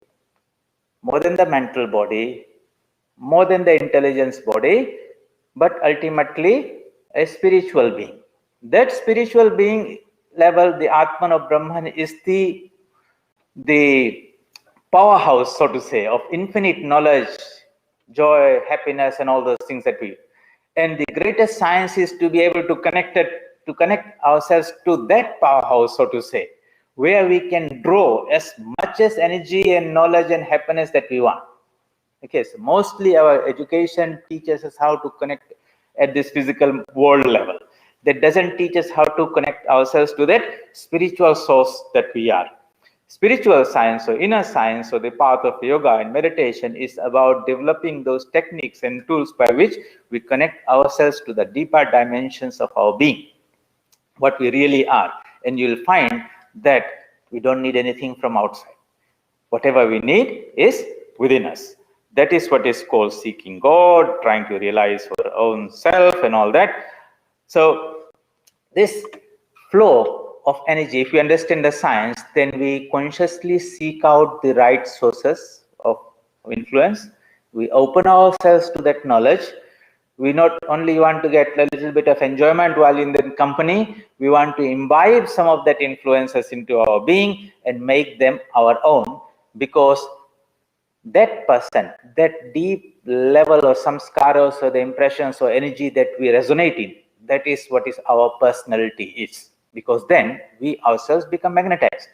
more than the mental body, more than the intelligence body, but ultimately a spiritual being. That spiritual being level, the Atman of Brahman, is the powerhouse, so to say, of infinite knowledge, joy, happiness, and all those things that we. And the greatest science is to be able to connect ourselves to that powerhouse, so to say, where we can draw as much as energy and knowledge and happiness that we want. Okay, so mostly our education teaches us how to connect at this physical world level. That doesn't teach us how to connect ourselves to that spiritual source that we are. Spiritual science or inner science or the path of yoga and meditation is about developing those techniques and tools by which we connect ourselves to the deeper dimensions of our being, what we really are. And you'll find that we don't need anything from outside. Whatever we need is within us. That is what is called seeking God, trying to realize our own self and all that. So this flow of energy, if we understand the science, then we consciously seek out the right sources of influence. We open ourselves to that knowledge. We not only want to get a little bit of enjoyment while in the company, we want to imbibe some of that influences into our being and make them our own, because that person, that deep level or samskaras or the impressions or energy that we resonate in, that is what is our personality is. Because then we ourselves become magnetized.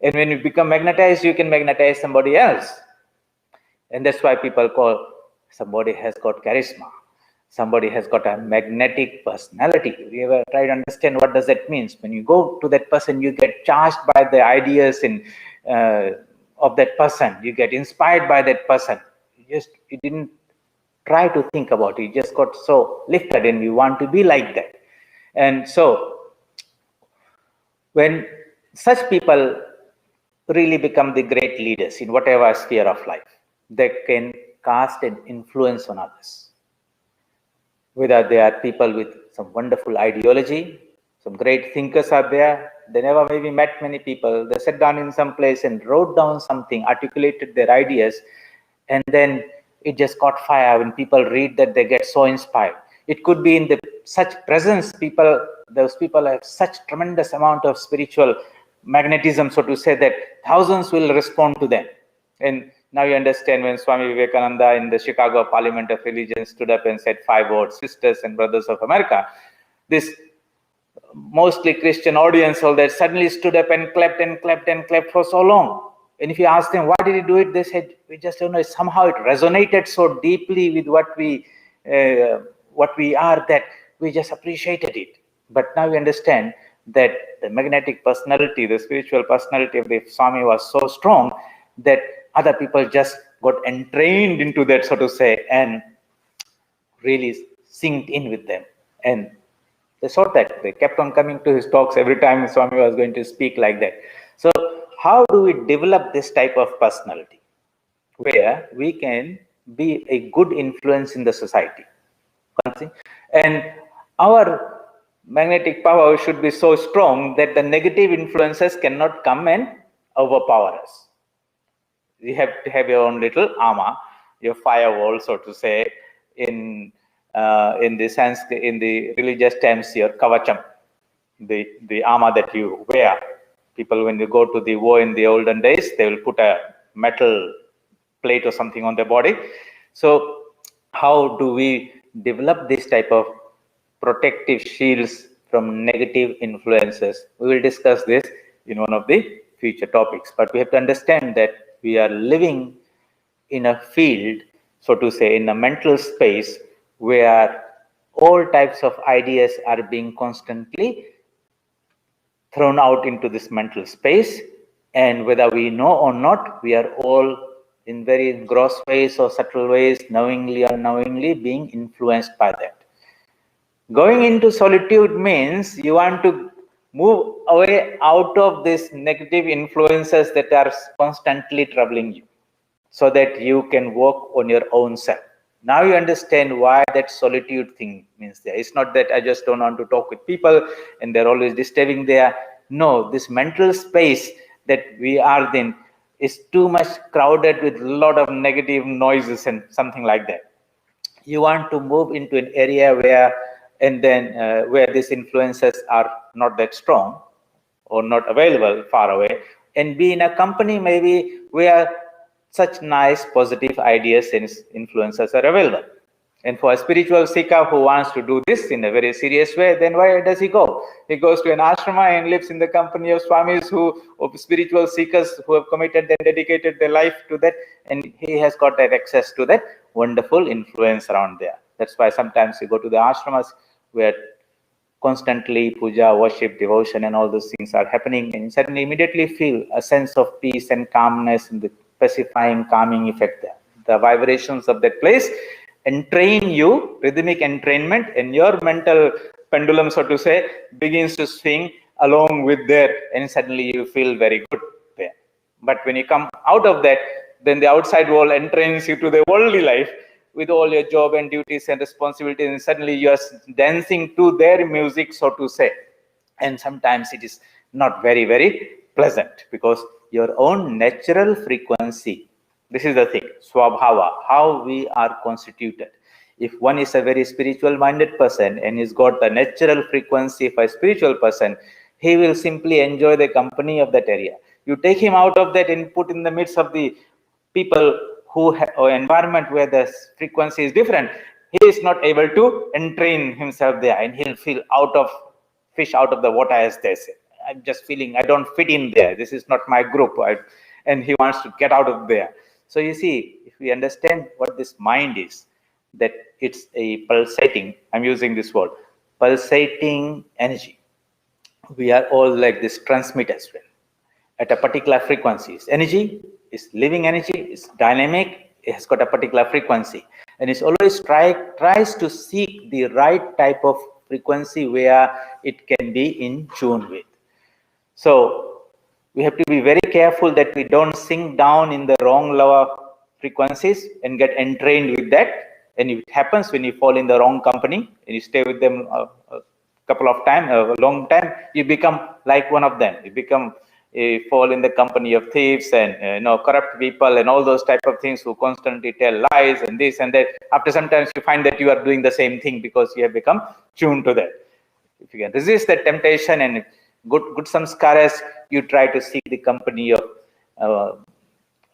And when you become magnetized, you can magnetize somebody else. And that's why people call somebody has got charisma. Somebody has got a magnetic personality. We ever try to understand what does that mean? When you go to that person, you get charged by the ideas of that person. You get inspired by that person. You didn't try to think about it. You just got so lifted and you want to be like that. And so when such people really become the great leaders in whatever sphere of life, they can cast an influence on others. Whether they are people with some wonderful ideology, some great thinkers are there, they never maybe met many people, they sat down in some place and wrote down something, articulated their ideas, and then it just caught fire. When people read that, they get so inspired. It could be in such presence, those people have such tremendous amount of spiritual magnetism, so to say, that thousands will respond to them. And now you understand when Swami Vivekananda in the Chicago Parliament of Religion stood up and said 5 words, sisters and brothers of America, this mostly Christian audience, all that suddenly stood up and clapped and clapped and clapped for so long. And if you ask them, why did he do it? They said, we just don't know. Somehow it resonated so deeply with what we are, that we just appreciated it. But now we understand that the magnetic personality, the spiritual personality of the Swami was so strong that other people just got entrained into that, so to say, and really synced in with them. And they saw that. They kept on coming to his talks every time Swami was going to speak like that. So how do we develop this type of personality where we can be a good influence in the society? And our magnetic power should be so strong that the negative influences cannot come and overpower us. You have to have your own little armor, your firewall, so to say, in the Sanskrit, in the religious terms, your kavacham, the armor that you wear. People, when you go to the war in the olden days, they will put a metal plate or something on their body. So how do we develop this type of protective shields from negative influences? We will discuss this in one of the future topics. But we have to understand that we are living in a field, so to say, in a mental space where all types of ideas are being constantly thrown out into this mental space. And whether we know or not, we are all in very gross ways or subtle ways, knowingly or unknowingly, being influenced by that. Going into solitude means you want to move away out of these negative influences that are constantly troubling you, so that you can work on your own self. Now you understand why that solitude thing means there. It's not that I just don't want to talk with people and they're always disturbing there. No, this mental space that we are in is too much crowded with a lot of negative noises and something like that. You want to move into an area where, and then where these influences are not that strong or not available, far away, and be in a company maybe where such nice positive ideas and influences are available. And for a spiritual seeker who wants to do this in a very serious way, then where does he go? He goes to an ashrama and lives in the company of swamis of spiritual seekers who have committed and dedicated their life to that, and he has got that access to that wonderful influence around there. That's why sometimes you go to the ashramas where constantly puja, worship, devotion, and all those things are happening, and you suddenly immediately feel a sense of peace and calmness and the pacifying, calming effect there. The vibrations of that place entrain you, rhythmic entrainment, and your mental pendulum, so to say, begins to swing along with there, and suddenly you feel very good there. But when you come out of that, then the outside world entrains you to the worldly life with all your job and duties and responsibilities, and suddenly you are dancing to their music, so to say. And sometimes it is not very, very pleasant, because your own natural frequency, this is the thing, swabhava, how we are constituted. If one is a very spiritual minded person and he's got the natural frequency of a spiritual person, he will simply enjoy the company of that area. You take him out of that and put in the midst of the people who have or environment where the frequency is different, he is not able to entrain himself there, and he'll feel fish out of the water, as they say. I'm just feeling I don't fit in there. This is not my group, and he wants to get out of there. So you see, if we understand what this mind is, that it's a pulsating, I'm using this word, pulsating energy. We are all like this transmitters at a particular frequency. Energy is living energy, is dynamic, it has got a particular frequency, and it's always tries to seek the right type of frequency where it can be in tune with. So we have to be very careful that we don't sink down in the wrong lower frequencies and get entrained with that. And if it happens when you fall in the wrong company and you stay with them a couple of time, a long time, you become like one of them. You fall in the company of thieves and corrupt people and all those type of things who constantly tell lies and this and that. After sometimes you find that you are doing the same thing because you have become tuned to that. If you can resist that temptation and good samskaras, you try to seek the company of uh,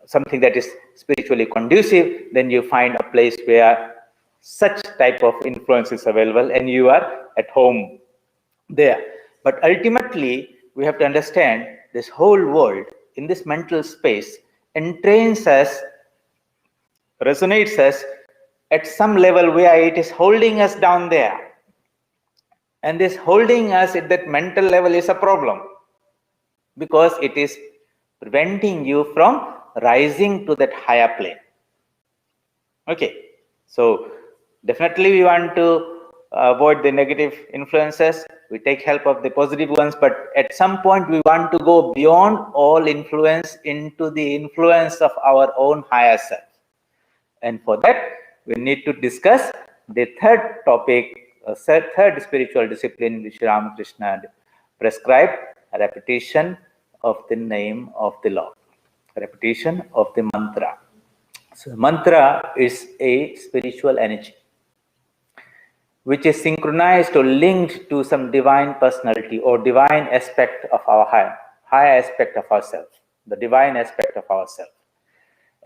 something that is spiritually conducive, then you find a place where such type of influence is available and you are at home there. But ultimately, we have to understand this whole world in this mental space entrains us, resonates us at some level where it is holding us down there. And this holding us at that mental level is a problem because it is preventing you from rising to that higher plane. Okay, so definitely we want to avoid the negative influences. We take help of the positive ones, but at some point we want to go beyond all influence into the influence of our own higher self. And for that, we need to discuss the third topic, third spiritual discipline which Ramakrishna prescribed, repetition of the name of the Lord, repetition of the mantra. So, mantra is a spiritual energy which is synchronized or linked to some divine personality or divine aspect of our high aspect of ourselves, the divine aspect of ourselves.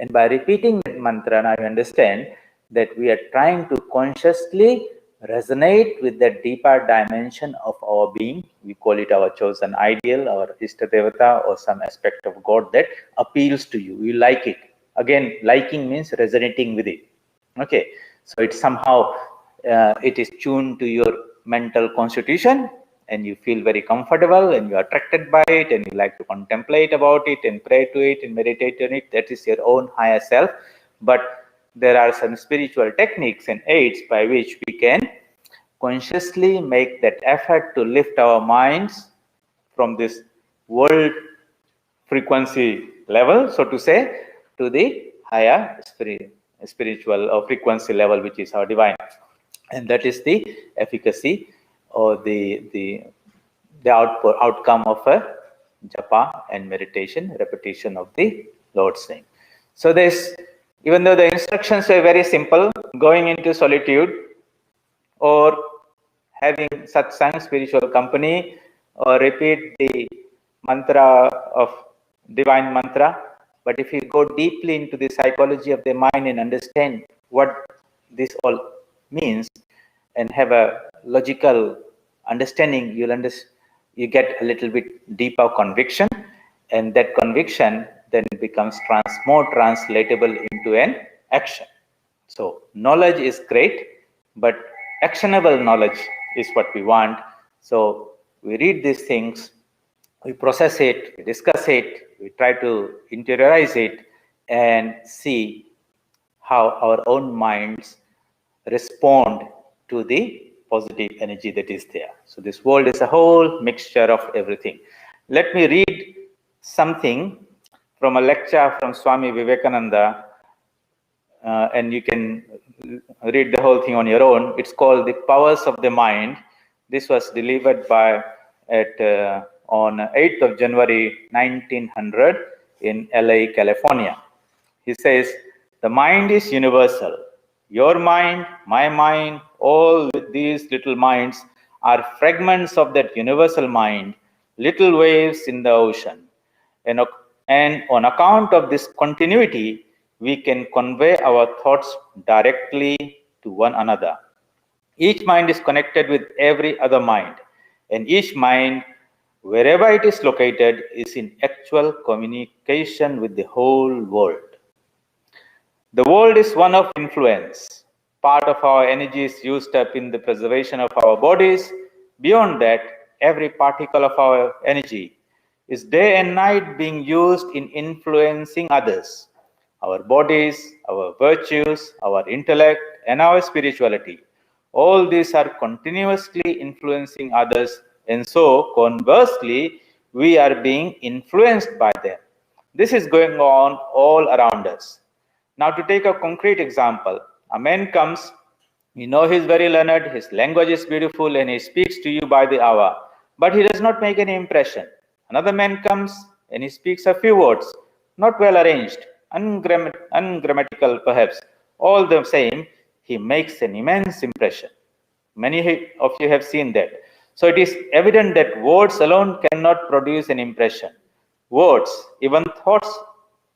And by repeating that mantra, now you understand that we are trying to consciously resonate with that deeper dimension of our being. We call it our chosen ideal, our Ishta Devata, or some aspect of God that appeals to you. You like it. Again, liking means resonating with it. Okay, so it's somehow it is tuned to your mental constitution, and you feel very comfortable and you are attracted by it and you like to contemplate about it and pray to it and meditate on it. That is your own higher self. But there are some spiritual techniques and aids by which we can consciously make that effort to lift our minds from this world frequency level, so to say, to the higher spiritual or frequency level, which is our divine. And that is the efficacy or the outcome of a japa and meditation, repetition of the Lord's name. So this, even though the instructions are very simple, going into solitude or having satsang, spiritual company, or repeat the mantra of divine mantra. But if you go deeply into the psychology of the mind and understand what this all means and have a logical understanding, you get a little bit deeper conviction, and that conviction then becomes more translatable into an action. So knowledge is great, but actionable knowledge is what we want. So we read these things, we process it, we discuss it, we try to interiorize it and see how our own minds respond to the positive energy that is there. So this world is a whole mixture of everything. Let me read something from a lecture from Swami Vivekananda, and you can read the whole thing on your own. It's called The Powers of the Mind. This was delivered on 8th of January 1900 in LA, California. He says, the mind is universal. Your mind, my mind, all these little minds are fragments of that universal mind, little waves in the ocean. And on account of this continuity, we can convey our thoughts directly to one another. Each mind is connected with every other mind, and each mind, wherever it is located, is in actual communication with the whole world. The world is one of influence. Part of our energy is used up in the preservation of our bodies. Beyond that, every particle of our energy is day and night being used in influencing others. Our bodies, our virtues, our intellect, and our spirituality. All these are continuously influencing others, and so conversely, we are being influenced by them. This is going on all around us. Now, to take a concrete example, a man comes, you know he's very learned, his language is beautiful, and he speaks to you by the hour, but he does not make any impression. Another man comes and he speaks a few words, not well arranged, ungrammatical perhaps. All the same, he makes an immense impression. Many of you have seen that. So it is evident that words alone cannot produce an impression. Words, even thoughts,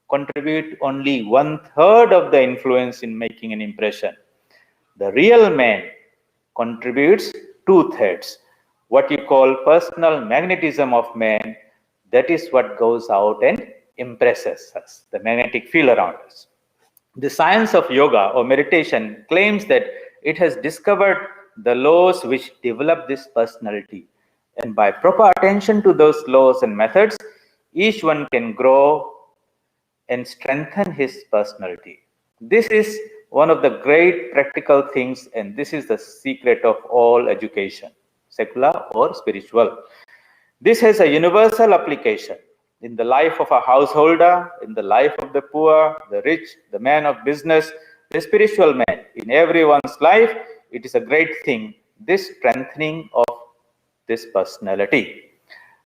contribute only one third of the influence in making an impression. The real man contributes two thirds. What you call personal magnetism of man, that is what goes out and impresses us, the magnetic field around us. The science of yoga or meditation claims that it has discovered the laws which develop this personality. And by proper attention to those laws and methods, each one can grow and strengthen his personality. This is one of the great practical things, and this is the secret of all education, secular or spiritual. This has a universal application in the life of a householder, in the life of the poor, the rich, the man of business, the spiritual man. In everyone's life, it is a great thing, this strengthening of this personality.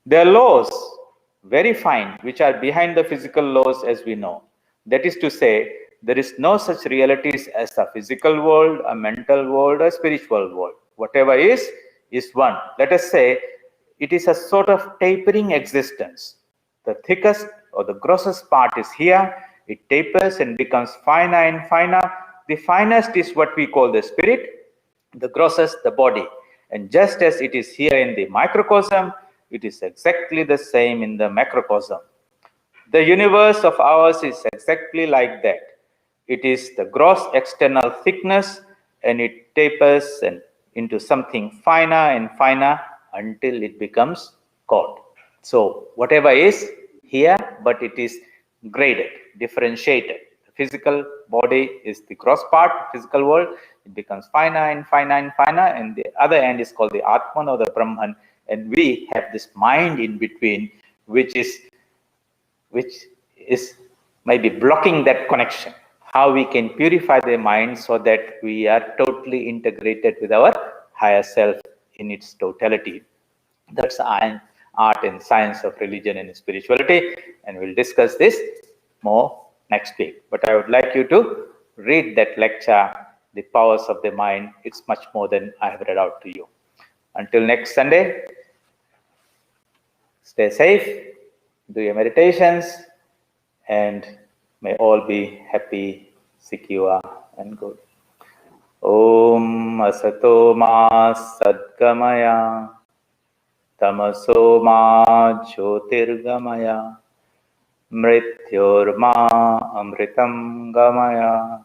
There are laws, very fine, which are behind the physical laws as we know. That is to say, there is no such realities as a physical world, a mental world, a spiritual world. Whatever is one. Let us say it is a sort of tapering existence. The thickest or the grossest part is here. It tapers and becomes finer and finer. The finest is what we call the spirit, the grossest the body. And just as it is here in the microcosm, it is exactly the same in the macrocosm. The universe of ours is exactly like that. It is the gross external thickness, and it tapers and into something finer and finer until it becomes God. So whatever is here, but it is graded, differentiated. The physical body is the gross part, physical world. It becomes finer and finer and finer, and the other end is called the Atman or the Brahman. And we have this mind in between, which is maybe blocking that connection. How we can purify the mind so that we are totally integrated with our higher self in its totality. That's art and science of religion and spirituality, and we'll discuss this more next week. But I would like you to read that lecture, The Powers of the Mind. It's much more than I have read out to you. Until next Sunday, stay safe, do your meditations, and may all be happy, secure, and good. Om Asato Ma Sadgamaya Tamaso Ma Jyotirgamaya Mrityorma Amritam Gamaya.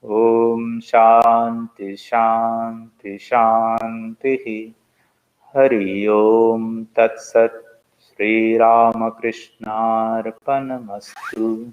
Om Shanti Shanti Shanti. Hari Om Tat Sat. Sri Ramakrishna Arpanamastu.